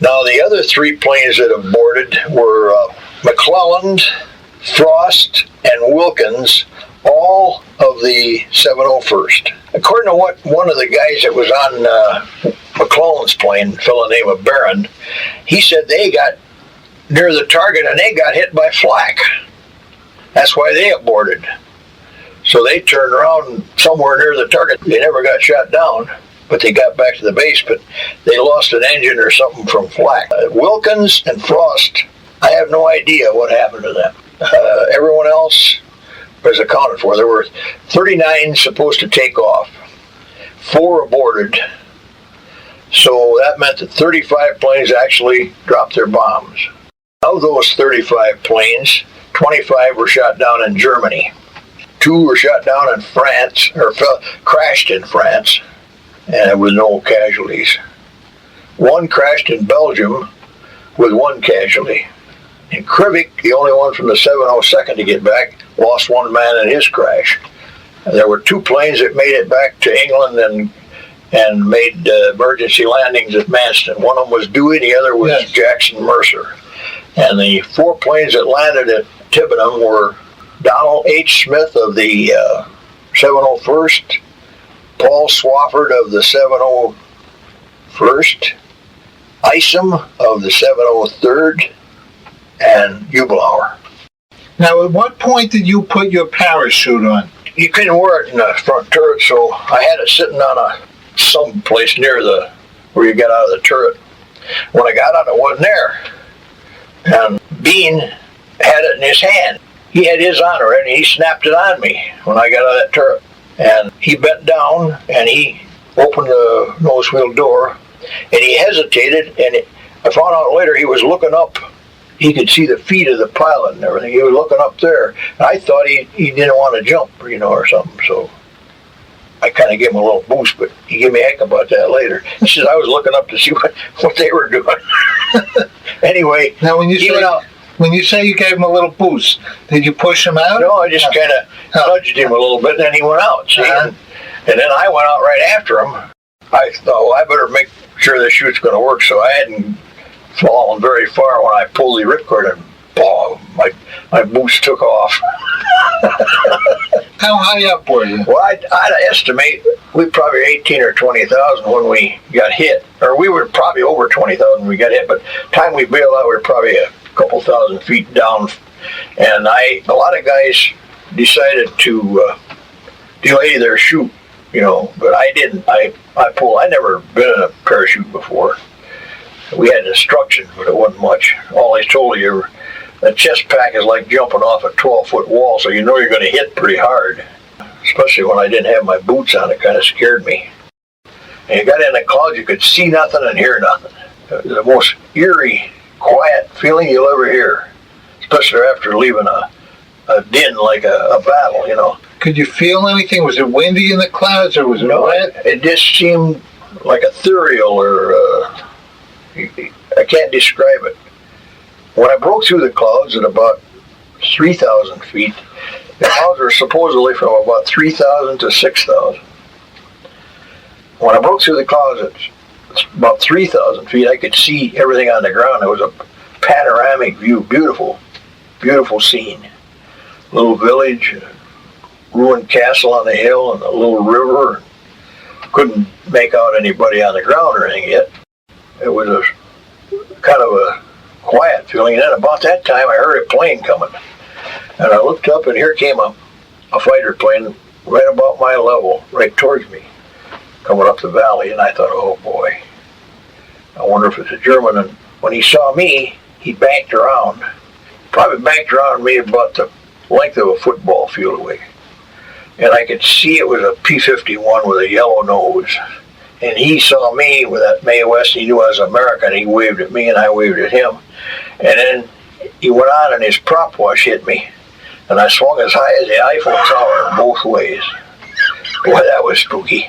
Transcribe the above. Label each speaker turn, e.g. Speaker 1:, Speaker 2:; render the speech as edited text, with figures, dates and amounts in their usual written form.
Speaker 1: Now, the other 3 planes that have boarded were McClelland, Frost, and Wilkins, all of the 701st. According to what one of the guys that was on McClelland's plane, a fellow named Barron, he said they got near the target and they got hit by flak. That's why they aborted. So they turned around somewhere near the target. They never got shot down, but they got back to the base, but they lost an engine or something from flak. Wilkins and Frost, I have no idea what happened to them. Everyone else was accounted for. There were 39 supposed to take off. 4 aborted. So that meant that 35 planes actually dropped their bombs. Of those 35 planes, 25 were shot down in Germany. 2 were shot down in France, or crashed in France, and with no casualties. 1 crashed in Belgium with 1 casualty. In Krivik, the only one from the 702nd to get back, lost 1 man in his crash. And there were 2 planes that made it back to England and made emergency landings at Manston. One of them was Dewey, the other was Jackson Mercer. And the 4 planes that landed at Tibenham were Donald H. Smith of the 701st, Paul Swafford of the 701st, Isom of the 703rd, and Hubelauer.
Speaker 2: Now, at what point did you put your parachute on?
Speaker 1: You couldn't wear it in the front turret, so I had it sitting on some place near where you got out of the turret. When I got out, it wasn't there. And Bean had it in his hand. He had his on already, and he snapped it on me when I got out of that turret. And he bent down, and he opened the nose wheel door, and he hesitated, and I found out later he was looking up. He could see the feet of the pilot and everything. He was looking up there. And I thought he didn't want to jump, or something, so I kind of gave him a little boost, but he gave me a heck about that later. He says I was looking up to see what they were doing. Anyway,
Speaker 2: now when you say you gave him a little boost, did you push him out?
Speaker 1: No, I just kind of nudged him a little bit, and then he went out. See, and then I went out right after him. I thought, well, I better make sure the chute's going to work, so I hadn't fallen very far when I pulled the ripcord, and boom, my boost took off.
Speaker 2: How high up were you?
Speaker 1: Well, I'd estimate we probably 18 or 20,000 when we got hit, or we were probably over 20,000 when we got hit. But time we bailed out, we were probably a couple thousand feet down, and a lot of guys decided to delay their chute, but I didn't. I never been in a parachute before. We had instructions, but it wasn't much. All they told you, a chest pack is like jumping off a 12-foot wall, so you know you're going to hit pretty hard. Especially when I didn't have my boots on, it kind of scared me. And you got in the clouds, you could see nothing and hear nothing. It was the most eerie, quiet feeling you'll ever hear, especially after leaving a din like a battle,
Speaker 2: Could you feel anything? Was it windy in the clouds, or was it wet?
Speaker 1: It just seemed like ethereal, or I can't describe it. When I broke through the clouds at about 3,000 feet, the clouds were supposedly from about 3,000 to 6,000. When I broke through the clouds at about 3,000 feet, I could see everything on the ground. It was a panoramic view, beautiful, beautiful scene. Little village, ruined castle on the hill, and a little river. Couldn't make out anybody on the ground or anything yet. It was a kind of a quiet feeling, and then about that time I heard a plane coming, and I looked up, and here came a fighter plane right about my level, right towards me, coming up the valley. And I thought, oh boy, I wonder if it's a German. And when he saw me, he banked around, probably banked around me about the length of a football field away, and I could see it was a P-51 with a yellow nose. And he saw me with that Mae West. He knew I was American. He waved at me, and I waved at him. And then he went on, and his prop wash hit me. And I swung as high as the Eiffel Tower both ways. Boy, that was spooky.